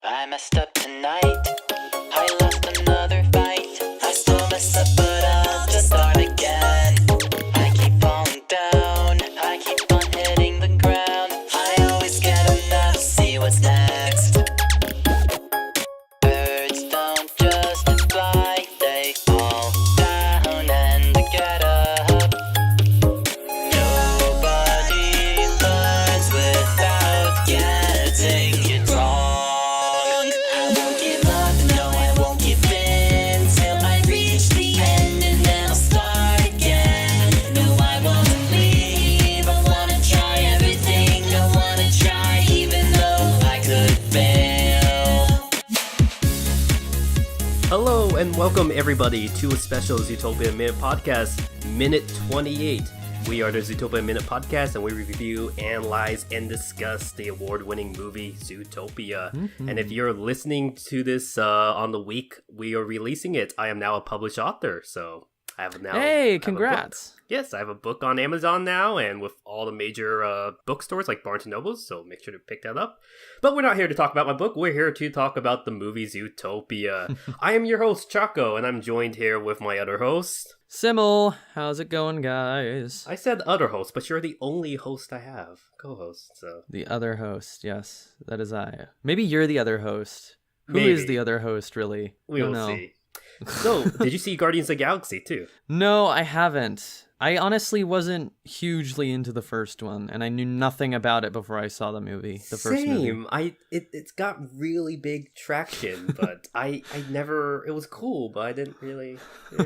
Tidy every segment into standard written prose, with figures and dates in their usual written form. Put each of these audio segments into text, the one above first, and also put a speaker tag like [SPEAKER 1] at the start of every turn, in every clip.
[SPEAKER 1] I messed up tonight. I lost another fight. I still mess up, but I'll just start again. I keep falling down. I keep on hitting the ground. I always get enough. See what's next. Birds don't just fly. They fall down and get up. Nobody learns without getting it wrong. I won't give up, no, I won't give in till I reach the end and then I'll start again. No, I won't leave. I wanna try everything. I wanna try even though I could fail.
[SPEAKER 2] Hello and welcome everybody to a special Zootopia Minute podcast, Minute 28. We are the Zootopia Minute podcast and we review, analyze, and discuss the award-winning movie Zootopia. And if you're listening to this on the week we are releasing it, I am now a published author, so I have now.
[SPEAKER 3] Hey, congrats.
[SPEAKER 2] Yes, I have a book on Amazon now and with all the major bookstores like Barnes & Nobles, so make sure to pick that up. But we're not here to talk about my book, we're here to talk about the movie Zootopia. I am your host, Choco, and I'm joined here with my other host.
[SPEAKER 3] Simul, how's it going, guys?
[SPEAKER 2] I said other host, but you're the only host I have. Co-host, so.
[SPEAKER 3] The other host, yes, that is I. Maybe you're the other host. Who
[SPEAKER 2] Maybe.
[SPEAKER 3] is the other host, really?
[SPEAKER 2] We will
[SPEAKER 3] know.
[SPEAKER 2] see. So, did you see Guardians of the Galaxy, too?
[SPEAKER 3] No, I haven't. I honestly wasn't hugely into the first one, and I knew nothing about it before I saw the movie, the first movie.
[SPEAKER 2] Same. It's got really big traction, but I never, it was cool, but I didn't really. Yeah.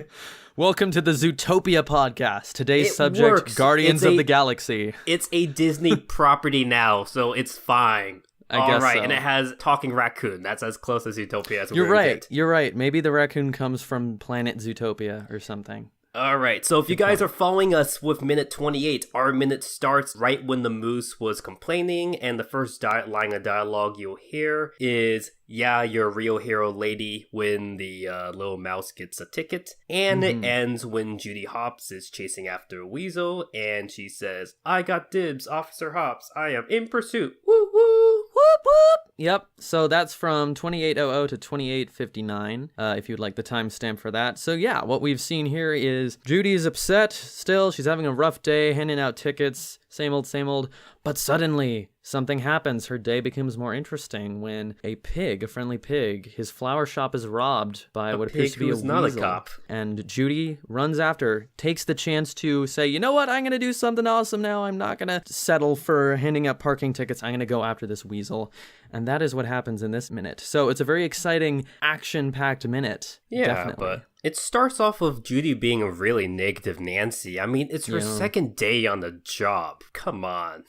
[SPEAKER 3] Welcome to the Zootopia podcast. Today's
[SPEAKER 2] It
[SPEAKER 3] subject,
[SPEAKER 2] works.
[SPEAKER 3] Guardians
[SPEAKER 2] It's
[SPEAKER 3] of
[SPEAKER 2] a-
[SPEAKER 3] the Galaxy.
[SPEAKER 2] It's a Disney property now, so it's fine.
[SPEAKER 3] I guess
[SPEAKER 2] Alright,
[SPEAKER 3] so.
[SPEAKER 2] and it has talking raccoon. That's as close as Zootopia as
[SPEAKER 3] You're
[SPEAKER 2] we're gonna
[SPEAKER 3] right,
[SPEAKER 2] get.
[SPEAKER 3] you're right. Maybe the raccoon comes from planet Zootopia or something.
[SPEAKER 2] Alright, so if you guys are following us with minute 28, our minute starts right when the moose was complaining, and the first line of dialogue you'll hear is, "Yeah, you're a real hero, lady," when the little mouse gets a ticket. And it ends when Judy Hopps is chasing after a weasel, and she says, "I got dibs, Officer Hopps. I am in pursuit. Woo woo!"
[SPEAKER 3] Whoop whoop! Yep, so that's from 2800 to 2859, if you'd like the timestamp for that. So yeah, what we've seen here is Judy is upset still. She's having a rough day, handing out tickets. Same old. But suddenly, something happens. Her day becomes more interesting when a pig, a friendly pig, his flower shop is robbed by what appears to be a
[SPEAKER 2] who's not a
[SPEAKER 3] weasel.
[SPEAKER 2] cop.
[SPEAKER 3] And Judy runs after, takes the chance to say, you know what, I'm going to do something awesome now. I'm not going to settle for handing out parking tickets. I'm going to go after this weasel. And that is what happens in this minute. So it's a very exciting, action-packed minute.
[SPEAKER 2] Yeah,
[SPEAKER 3] definitely.
[SPEAKER 2] but it starts off with Judy being a really negative Nancy. I mean, it's her second day on the job. Come on.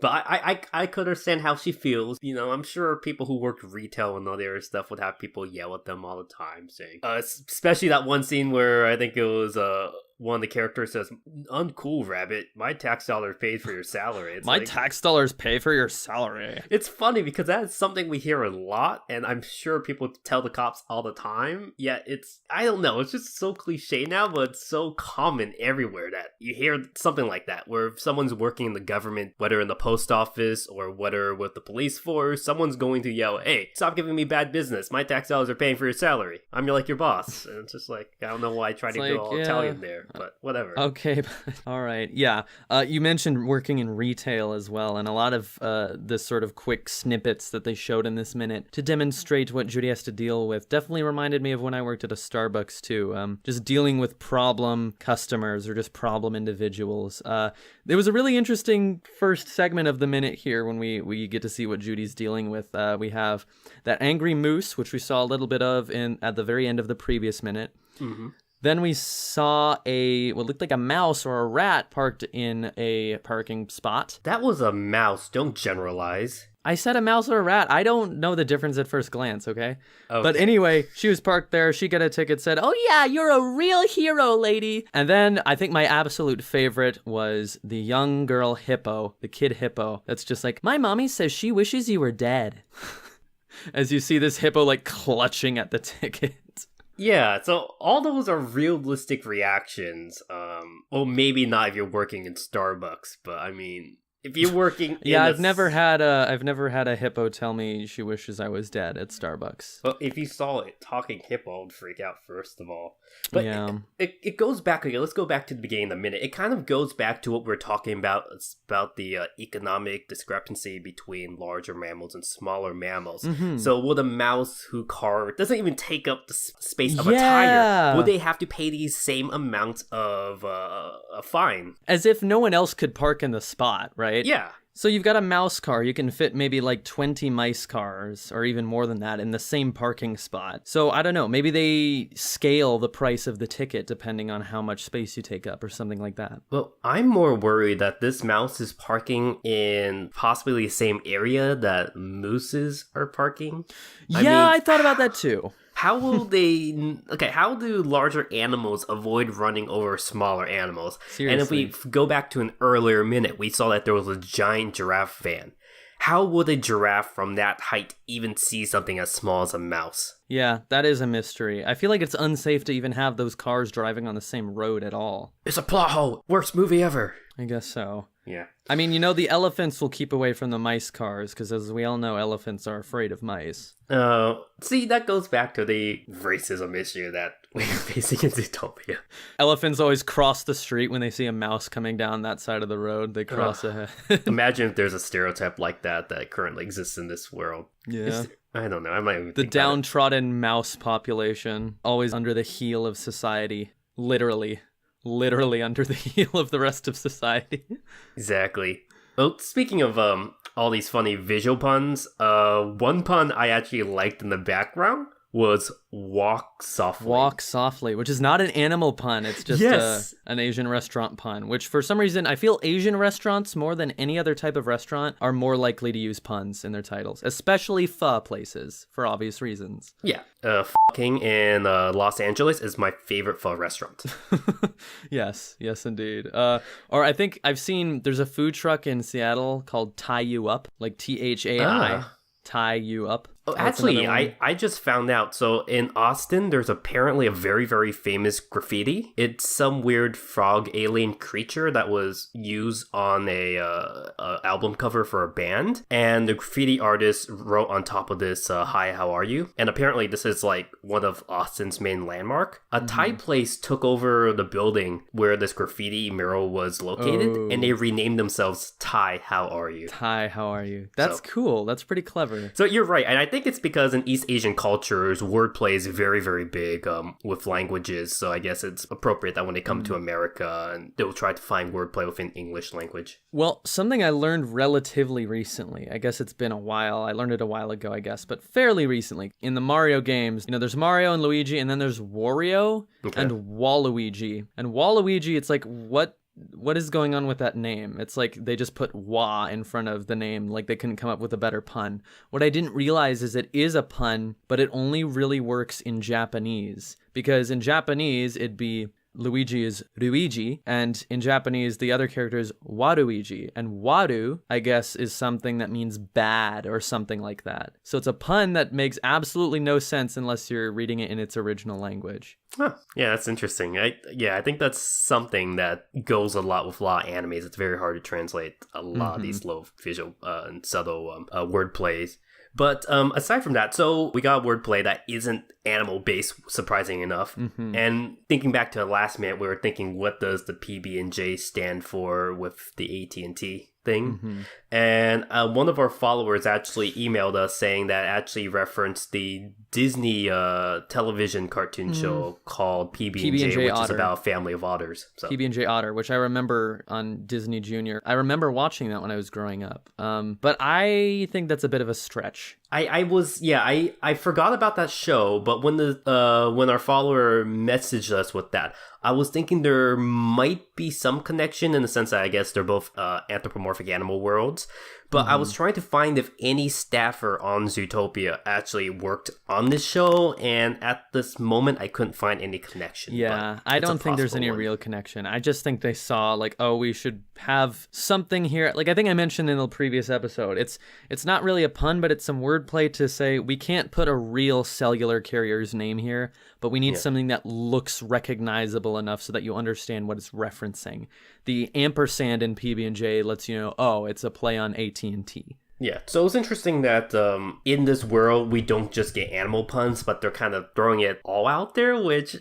[SPEAKER 2] But I could understand how she feels. You know, I'm sure people who worked retail and other stuff would have people yell at them all the time, saying, especially that one scene where I think it was one of the characters says, "Uncool, rabbit. My tax dollars paid for your salary." It's
[SPEAKER 3] My
[SPEAKER 2] like,
[SPEAKER 3] tax dollars pay for your salary.
[SPEAKER 2] it's funny because that's something we hear a lot, and I'm sure people tell the cops all the time. Yet it's, I don't know, it's just so cliche now, but it's so common everywhere that you hear something like that, where if someone's working in the government, whether in the post office or whether with the police force, someone's going to yell, "Hey, stop giving me bad business. My tax dollars are paying for your salary. I'm like your boss." And it's just like, I don't know why I tried to go all Italian there, but whatever.
[SPEAKER 3] Okay, all right, yeah. You mentioned working in retail as well, and a lot of this sort of quick snippets that they showed in this minute to demonstrate what Judy has to deal with definitely reminded me of when I worked at a Starbucks too. Just dealing with problem customers or just problem individuals. There was a really interesting first segment of the minute here when we get to see what Judy's dealing with. We have that angry moose, which we saw a little bit of at the very end of the previous minute.
[SPEAKER 2] Mm-hmm.
[SPEAKER 3] Then we saw what looked like a mouse or a rat parked in a parking spot.
[SPEAKER 2] That was a mouse. Don't generalize.
[SPEAKER 3] I said a mouse or a rat. I don't know the difference at first glance, okay? But anyway, she was parked there. She got a ticket, said, "Oh yeah, you're a real hero, lady." And then I think my absolute favorite was the young girl hippo, the kid hippo. That's just like, "My mommy says she wishes you were dead." As you see this hippo like clutching at the ticket.
[SPEAKER 2] Yeah, so all those are realistic reactions. Well, maybe not if you're working in Starbucks, but I mean, If you're working
[SPEAKER 3] Yeah,
[SPEAKER 2] in
[SPEAKER 3] I've never had a hippo tell me she wishes I was dead at Starbucks.
[SPEAKER 2] Well, if you saw a talking hippo, I'd freak out first of all. But
[SPEAKER 3] Yeah.
[SPEAKER 2] it goes back again. Let's go back to the beginning of the minute. It kind of goes back to what we're talking about. It's about the economic discrepancy between larger mammals and smaller mammals. So will a mouse who doesn't even take up the space of a tire, will they have to pay the same amount of a fine?
[SPEAKER 3] As if no one else could park in the spot, right?
[SPEAKER 2] Yeah.
[SPEAKER 3] So you've got a mouse car, you can fit maybe like 20 mice cars, or even more than that, in the same parking spot. So I don't know, maybe they scale the price of the ticket depending on how much space you take up or something like that.
[SPEAKER 2] Well, I'm more worried that this mouse is parking in possibly the same area that mooses are parking.
[SPEAKER 3] I thought about that too.
[SPEAKER 2] How will how do larger animals avoid running over smaller animals?
[SPEAKER 3] Seriously.
[SPEAKER 2] And if we go back to an earlier minute, we saw that there was a giant giraffe van. How would a giraffe from that height even see something as small as a mouse?
[SPEAKER 3] Yeah, that is a mystery. I feel like it's unsafe to even have those cars driving on the same road at all.
[SPEAKER 2] It's a plot hole. Worst movie ever.
[SPEAKER 3] I guess so.
[SPEAKER 2] Yeah.
[SPEAKER 3] I mean, the elephants will keep away from the mice cars, because as we all know, elephants are afraid of mice.
[SPEAKER 2] See, that goes back to the racism issue that we're facing in Zootopia.
[SPEAKER 3] Elephants always cross the street when they see a mouse coming down that side of the road. They cross ahead.
[SPEAKER 2] Imagine if there's a stereotype like that currently exists in this world.
[SPEAKER 3] Yeah.
[SPEAKER 2] I don't know. I might even
[SPEAKER 3] The
[SPEAKER 2] think about it.
[SPEAKER 3] downtrodden mouse population, always under the heel of society. Literally under the heel of the rest of society.
[SPEAKER 2] Exactly. Well, speaking of all these funny visual puns, one pun I actually liked in the background was walk softly.
[SPEAKER 3] Walk softly, which is not an animal pun. It's just an Asian restaurant pun, which for some reason, I feel Asian restaurants, more than any other type of restaurant, are more likely to use puns in their titles, especially pho places, for obvious reasons.
[SPEAKER 2] Yeah. Fucking in Los Angeles is my favorite pho restaurant.
[SPEAKER 3] Yes, indeed. Or I think I've seen, there's a food truck in Seattle called Tie You Up, like THAI. Tie You Up.
[SPEAKER 2] Oh, actually, I just found out. So in Austin, there's apparently a very, very famous graffiti. It's some weird frog alien creature that was used on a album cover for a band. And the graffiti artist wrote on top of this, "Hi, how are you?" And apparently this is like one of Austin's main landmark. A Thai place took over the building where this graffiti mural was located, and they renamed themselves Thai, how are you?
[SPEAKER 3] Thai, how are you? That's cool. That's pretty clever.
[SPEAKER 2] So you're right, and I think it's because in East Asian cultures, wordplay is very, very big with languages. So I guess it's appropriate that when they come to America, and they'll try to find wordplay within English language.
[SPEAKER 3] Well, something I learned relatively recently, I guess it's been a while. I learned it a while ago, I guess, but fairly recently. In the Mario games, there's Mario and Luigi, and then there's Wario and Waluigi. And Waluigi, it's like, what is going on with that name? It's like they just put "wa" in front of the name, like they couldn't come up with a better pun. What I didn't realize is it is a pun, but it only really works in Japanese. Because in Japanese, it'd be Luigi is Ruigi, and in Japanese, the other character is Waluigi. And Waru, I guess, is something that means bad or something like that. So it's a pun that makes absolutely no sense unless you're reading it in its original language.
[SPEAKER 2] Huh. Yeah, that's interesting. I think that's something that goes a lot with a lot of animes. It's very hard to translate a lot of these low visual and subtle word plays. But aside from that, so we got wordplay that isn't animal-based, surprising enough. And thinking back to the last minute, we were thinking, what does the PB&J stand for with the AT&T thing? And one of our followers actually emailed us saying that actually referenced the Disney television cartoon show called PB&J, which
[SPEAKER 3] Otter.
[SPEAKER 2] is about a family of otters. So.
[SPEAKER 3] PB&J Otter, which I remember on Disney Junior. I remember watching that when I was growing up. But I think that's a bit of a stretch.
[SPEAKER 2] I forgot about that show, but when our follower messaged us with that, I was thinking there might be some connection in the sense that I guess they're both anthropomorphic animal worlds. But I was trying to find if any staffer on Zootopia actually worked on this show, and at this moment, I couldn't find any connection.
[SPEAKER 3] Yeah, I don't think there's any real connection. I just think they saw, like, oh, we should have something here. Like, I think I mentioned in the previous episode, it's not really a pun, but it's some wordplay to say we can't put a real cellular carrier's name here, but we need something that looks recognizable enough so that you understand what it's referencing. The ampersand in PB&J lets you know, oh, it's a play on AT&T.
[SPEAKER 2] Yeah, so it's interesting that in this world, we don't just get animal puns, but they're kind of throwing it all out there, which,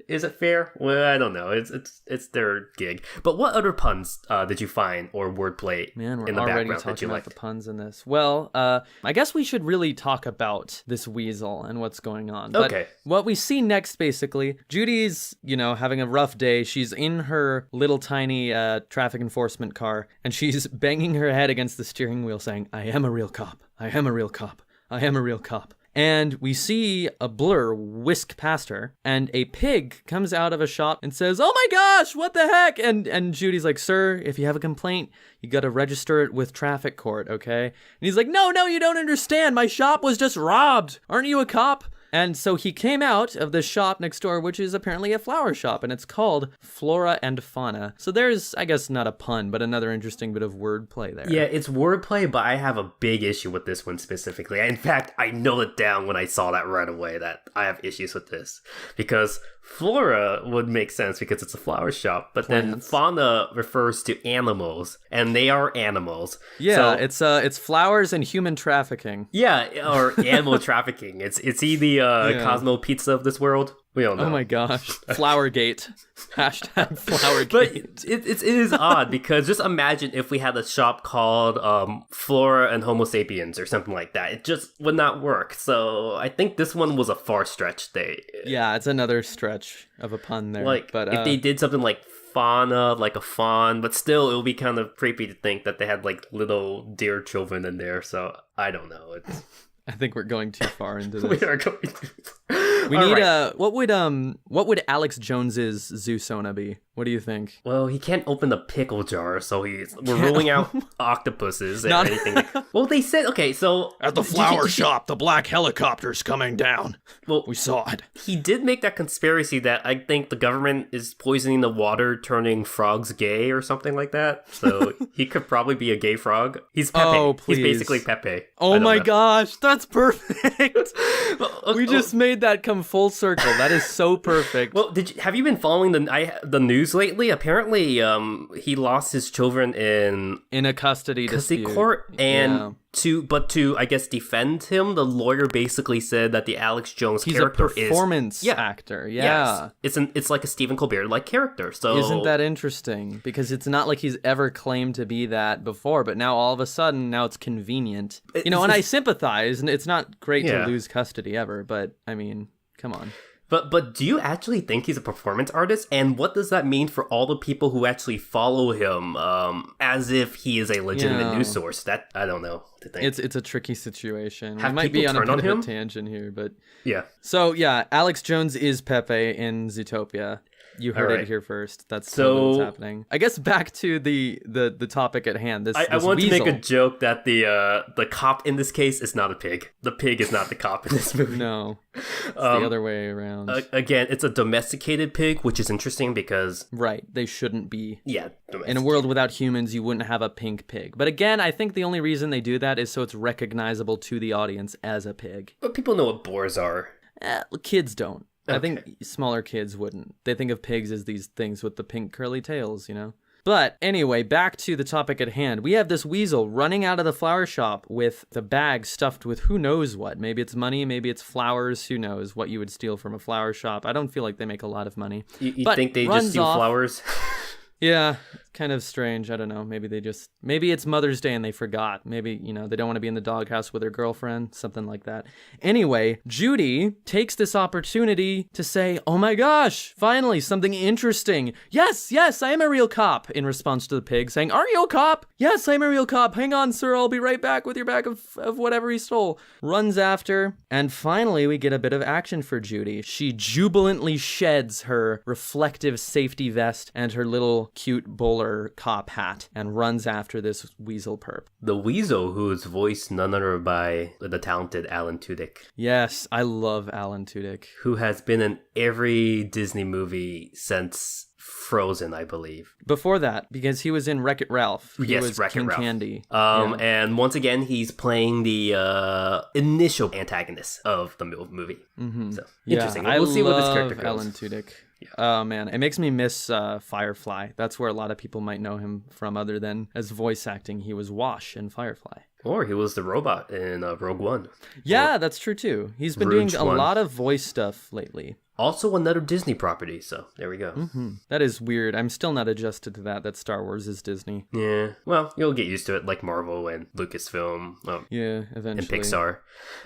[SPEAKER 2] is it fair? Well, I don't know. It's their gig. But what other puns did you find or wordplay in the background that you liked?
[SPEAKER 3] The puns in this. Well, I guess we should really talk about this weasel and what's going on. But
[SPEAKER 2] okay.
[SPEAKER 3] What we see next, basically, Judy's, having a rough day. She's in her little tiny traffic enforcement car, and she's banging her head against the steering wheel saying, I am a real cop. I am a real cop. I am a real cop. And we see a blur whisk past her, and a pig comes out of a shop and says, oh my gosh, what the heck? And Judy's like, sir, if you have a complaint, you got to register it with traffic court, okay? And he's like, no, you don't understand. My shop was just robbed. Aren't you a cop? And so he came out of the shop next door, which is apparently a flower shop, and it's called Flora and Fauna. So there's, I guess, not a pun, but another interesting bit of wordplay there.
[SPEAKER 2] Yeah, it's wordplay, but I have a big issue with this one specifically. In fact, I nailed it down when I saw that right away, that I have issues with this. Because Flora would make sense because it's a flower shop, but then fauna refers to animals, and they are animals.
[SPEAKER 3] Yeah, so, it's flowers and human trafficking.
[SPEAKER 2] Yeah, or animal trafficking. Is he the Cosmo Pizza of this world? We don't know.
[SPEAKER 3] Oh my gosh. FlowerGate. Hashtag FlowerGate.
[SPEAKER 2] But it is odd because just imagine if we had a shop called Flora and Homo Sapiens or something like that. It just would not work. So I think this one was a far stretch.
[SPEAKER 3] Yeah, it's another stretch of a pun there.
[SPEAKER 2] But if they did something like fauna, like a fawn, but still it would be kind of creepy to think that they had like little deer children in there. So I don't know.
[SPEAKER 3] I think we're going too far into this.
[SPEAKER 2] We are going to.
[SPEAKER 3] We need what would Alex Jones's Zoosona be? What do you think?
[SPEAKER 2] Well, he can't open the pickle jar, so we're ruling out octopuses and anything. Well, they said, okay, so
[SPEAKER 3] at the flower shop, the black helicopter's coming down. Well, we saw it.
[SPEAKER 2] He did make that conspiracy that I think the government is poisoning the water, turning frogs gay or something like that. So he could probably be a gay frog. He's Pepe.
[SPEAKER 3] Oh, please.
[SPEAKER 2] He's basically Pepe.
[SPEAKER 3] Oh my gosh, that's perfect. We just made that come full circle. That is so perfect.
[SPEAKER 2] Well, have you been following the news lately? Apparently, he lost his children in
[SPEAKER 3] a custody
[SPEAKER 2] court, and to I guess defend him, the lawyer basically said that the Alex Jones character is
[SPEAKER 3] a performance actor. Yeah,
[SPEAKER 2] yes. It's like a Stephen Colbert like character. So
[SPEAKER 3] isn't that interesting? Because it's not like he's ever claimed to be that before, but now all of a sudden it's convenient. And I sympathize, and it's not great to lose custody ever, but I mean, come on.
[SPEAKER 2] But do you actually think he's a performance artist? And what does that mean for all the people who actually follow him as if he is a legitimate news source? That I don't know what to think.
[SPEAKER 3] It's a tricky situation.
[SPEAKER 2] Have
[SPEAKER 3] we might be on a bit
[SPEAKER 2] of
[SPEAKER 3] a tangent here, but
[SPEAKER 2] yeah.
[SPEAKER 3] So yeah, Alex Jones is Pepe in Zootopia. You heard it here first. That's what's happening. I guess back to the topic at hand.
[SPEAKER 2] I want to make a joke that the cop in this case is not a pig. The pig is not the cop in this movie.
[SPEAKER 3] No, it's the other way around.
[SPEAKER 2] Again, it's a domesticated pig, which is interesting because
[SPEAKER 3] they shouldn't be.
[SPEAKER 2] Yeah,
[SPEAKER 3] in a world without humans, you wouldn't have a pink pig. But again, I think the only reason they do that is so it's recognizable to the audience as a pig.
[SPEAKER 2] But people know what boars are.
[SPEAKER 3] Kids don't.
[SPEAKER 2] Okay.
[SPEAKER 3] I think smaller kids wouldn't. They think of pigs as these things with the pink curly tails, But anyway, back to the topic at hand. We have this weasel running out of the flower shop with the bag stuffed with who knows what. Maybe it's money, maybe it's flowers. Who knows what you would steal from a flower shop. I don't feel like they make a lot of money.
[SPEAKER 2] You think they just steal flowers?
[SPEAKER 3] Yeah, kind of strange. I don't know. Maybe it's Mother's Day and they forgot. Maybe, they don't want to be in the doghouse with their girlfriend, something like that. Anyway, Judy takes this opportunity to say, oh my gosh, finally, something interesting. Yes, I am a real cop, in response to the pig saying, are you a cop? Yes, I'm a real cop. Hang on, sir. I'll be right back with your bag of whatever he stole. Runs after. And finally, we get a bit of action for Judy. She jubilantly sheds her reflective safety vest and her little cute bowler collar cop hat and runs after this weasel perp.
[SPEAKER 2] The weasel, who is voiced none other by the talented Alan Tudyk,
[SPEAKER 3] Yes, I love Alan Tudyk.
[SPEAKER 2] who has been in every Disney movie since Frozen, I believe.
[SPEAKER 3] Before that, because he was in Wreck-It Ralph. He
[SPEAKER 2] Yes,
[SPEAKER 3] was
[SPEAKER 2] Wreck-It
[SPEAKER 3] King
[SPEAKER 2] Ralph.
[SPEAKER 3] Candy.
[SPEAKER 2] And once again, he's playing the initial antagonist of the movie.
[SPEAKER 3] Mm-hmm.
[SPEAKER 2] So,
[SPEAKER 3] Yeah,
[SPEAKER 2] interesting.
[SPEAKER 3] I
[SPEAKER 2] We'll see where this
[SPEAKER 3] love
[SPEAKER 2] character goes.
[SPEAKER 3] Alan Tudyk. Oh man, it makes me miss Firefly. That's where a lot of people might know him from, other than as voice acting. He was Wash in Firefly.
[SPEAKER 2] Or he was the robot in Rogue One.
[SPEAKER 3] Yeah, that's true too. He's been
[SPEAKER 2] Rouge
[SPEAKER 3] doing a
[SPEAKER 2] One.
[SPEAKER 3] lot of voice stuff lately.
[SPEAKER 2] Also another Disney property, so there we go.
[SPEAKER 3] Mm-hmm. That is weird. I'm still not adjusted to that Star Wars is Disney.
[SPEAKER 2] Yeah, well, you'll get used to it, like Marvel and Lucasfilm.
[SPEAKER 3] Yeah, eventually.
[SPEAKER 2] And Pixar.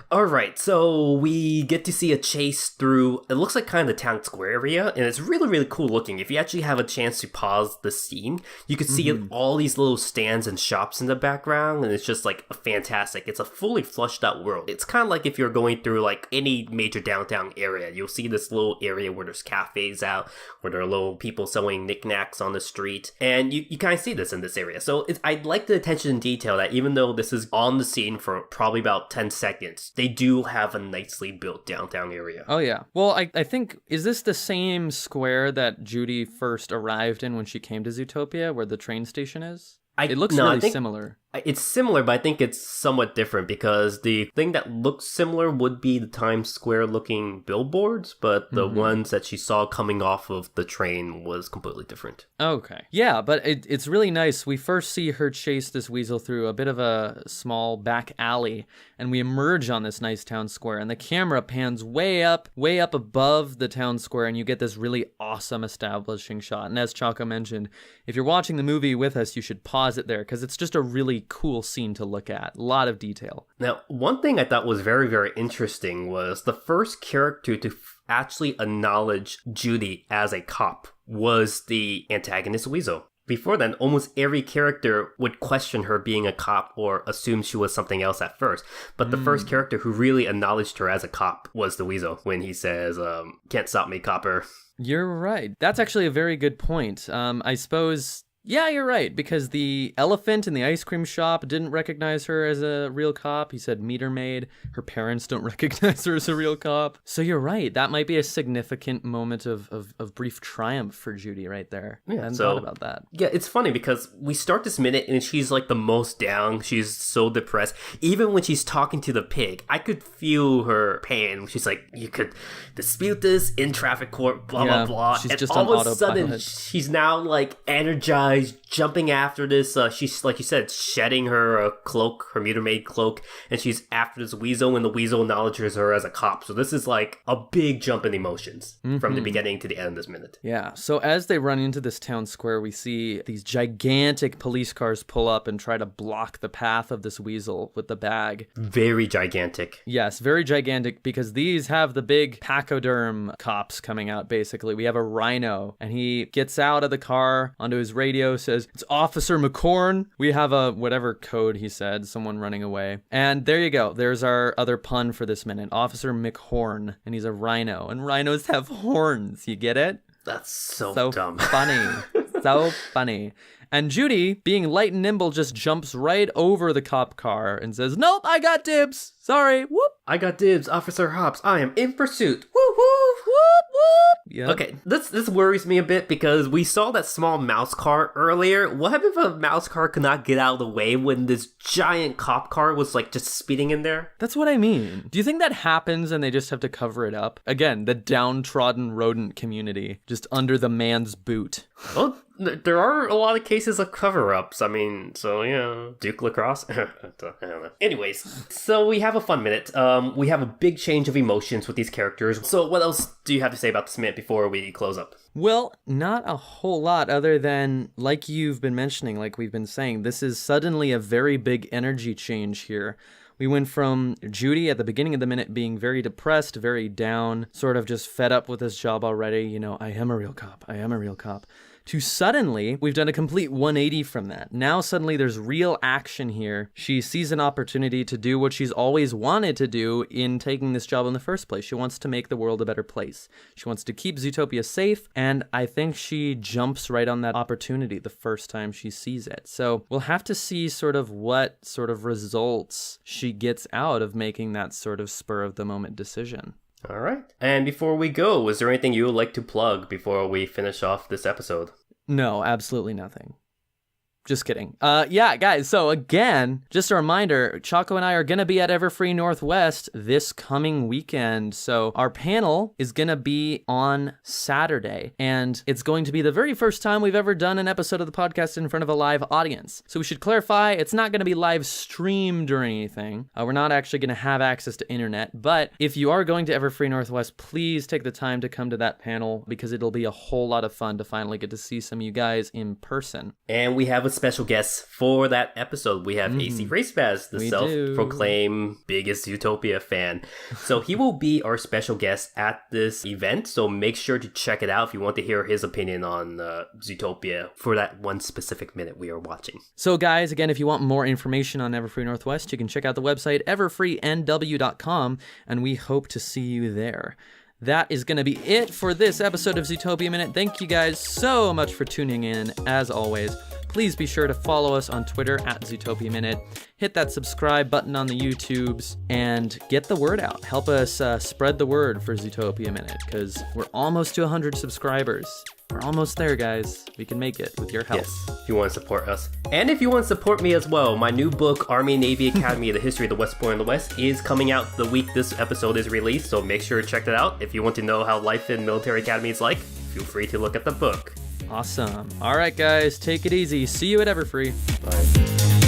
[SPEAKER 2] All right, so we get to see a chase through, it looks like kind of the town square area, and it's really, really cool looking. If you actually have a chance to pause the scene, you can see all these little stands and shops in the background, and it's just like fantastic. It's a fully flushed out world. It's kind of like if you're going through like any major downtown area, you'll see this little area where there's cafes out, where there are little people selling knickknacks on the street, and you kind of see this in this area. So I like the attention to detail that even though this is on the scene for probably about 10 seconds, they do have a nicely built downtown area.
[SPEAKER 3] Oh yeah. Well, I think, is this the same square that Judy first arrived in when she came to Zootopia, where the train station is? It looks really similar.
[SPEAKER 2] It's similar, but I think it's somewhat different because the thing that looks similar would be the Times Square looking billboards, but the ones that she saw coming off of the train was completely different.
[SPEAKER 3] Okay. Yeah, but it's really nice. We first see her chase this weasel through a bit of a small back alley, and we emerge on this nice town square, and the camera pans way up above the town square, and you get this really awesome establishing shot. And as Choco mentioned, if you're watching the movie with us, you should pause it there, because it's just a really cool scene to look at. A lot of detail.
[SPEAKER 2] Now, one thing I thought was very, very interesting was the first character to actually acknowledge Judy as a cop was the antagonist Weasel. Before then, almost every character would question her being a cop or assume she was something else at first. But the first character who really acknowledged her as a cop was the Weasel when he says, "Can't stop me, copper."
[SPEAKER 3] You're right. That's actually a very good point. I suppose... Yeah, you're right, because the elephant in the ice cream shop didn't recognize her as a real cop. He said meter maid. Her parents don't recognize her as a real cop. So you're right. That might be a significant moment of brief triumph for Judy right there.
[SPEAKER 2] Yeah,
[SPEAKER 3] I hadn't thought about that.
[SPEAKER 2] Yeah, it's funny because we start this minute and she's like the most down. She's so depressed. Even when she's talking to the pig, I could feel her pain. She's like, you could dispute this in traffic court, blah, blah, blah.
[SPEAKER 3] She's
[SPEAKER 2] and
[SPEAKER 3] just
[SPEAKER 2] all
[SPEAKER 3] on
[SPEAKER 2] of a sudden,
[SPEAKER 3] autopilot.
[SPEAKER 2] she's now like energized, jumping after this. She's, like you said, shedding her cloak, her meter maid cloak, and she's after this weasel, and the weasel acknowledges her as a cop. So this is like a big jump in emotions from the beginning to the end of this minute.
[SPEAKER 3] Yeah, so as they run into this town square, we see these gigantic police cars pull up and try to block the path of this weasel with the bag.
[SPEAKER 2] Very gigantic.
[SPEAKER 3] Yes, very gigantic, because these have the big pachyderm cops coming out, basically. We have a rhino, and he gets out of the car onto his radio, says, "It's Officer McHorn." We have a whatever code he said, someone running away. And there you go. There's our other pun for this minute. Officer McHorn, and he's a rhino, and rhinos have horns. You get it?
[SPEAKER 2] That's so dumb.
[SPEAKER 3] Funny. So funny. And Judy, being light and nimble, just jumps right over the cop car and says, "Nope, I got dibs. Sorry. Whoop.
[SPEAKER 2] I got dibs, Officer Hobbs. I am in pursuit.
[SPEAKER 3] Whoop, whoop, whoop, whoop." Yep.
[SPEAKER 2] Okay, this worries me a bit because we saw that small mouse car earlier. What happened if a mouse car could not get out of the way when this giant cop car was like just speeding in there?
[SPEAKER 3] That's what I mean. Do you think that happens and they just have to cover it up? Again, the downtrodden rodent community, just under the man's boot.
[SPEAKER 2] Well, there are a lot of cases of cover-ups. I mean, so yeah, Duke Lacrosse. I don't know. Anyways, so we have a fun minute. We have a big change of emotions with these characters. So what else do you have to say about this minute before we close up?
[SPEAKER 3] Well, not a whole lot other than, like you've been mentioning, like we've been saying, this is suddenly a very big energy change here. We went from Judy at the beginning of the minute being very depressed, very down, sort of just fed up with his job already. You know, I am a real cop. I am a real cop. to suddenly, we've done a complete 180 from that. Now suddenly there's real action here. She sees an opportunity to do what she's always wanted to do in taking this job in the first place. She wants to make the world a better place. She wants to keep Zootopia safe, and I think she jumps right on that opportunity the first time she sees it. So we'll have to see sort of what sort of results she gets out of making that sort of spur of the moment decision.
[SPEAKER 2] All right. And before we go, is there anything you would like to plug before we finish off this episode?
[SPEAKER 3] No, absolutely nothing. Just kidding. Yeah, guys, so again, just a reminder, Choco and I are going to be at Everfree Northwest this coming weekend. So our panel is going to be on Saturday, and it's going to be the very first time we've ever done an episode of the podcast in front of a live audience. So we should clarify, it's not going to be live streamed or anything. We're not actually going to have access to internet, but if you are going to Everfree Northwest, please take the time to come to that panel because it'll be a whole lot of fun to finally get to see some of you guys in person.
[SPEAKER 2] And we have a special guest for that episode. We have AC Racebaz, the self-proclaimed biggest Zootopia fan. So he will be our special guest at this event. So make sure to check it out if you want to hear his opinion on Zootopia for that one specific minute we are watching.
[SPEAKER 3] So guys, again, if you want more information on Everfree Northwest, you can check out the website everfreenw.com, and we hope to see you there. That is going to be it for this episode of Zootopia Minute. Thank you guys so much for tuning in. As always, please be sure to follow us on Twitter at Zootopia Minute. Hit that subscribe button on the YouTubes and get the word out. Help us spread the word for Zootopia Minute because we're almost to 100 subscribers. We're almost there, guys. We can make it with your help.
[SPEAKER 2] Yes, if you want to support us. And if you want to support me as well, my new book, Army, Navy, Academy, The History of the West Point and the West, is coming out the week this episode is released, so make sure to check that out. If you want to know how life in military academy is like, feel free to look at the book.
[SPEAKER 3] Awesome. All right, guys, take it easy. See you at Everfree.
[SPEAKER 2] Bye.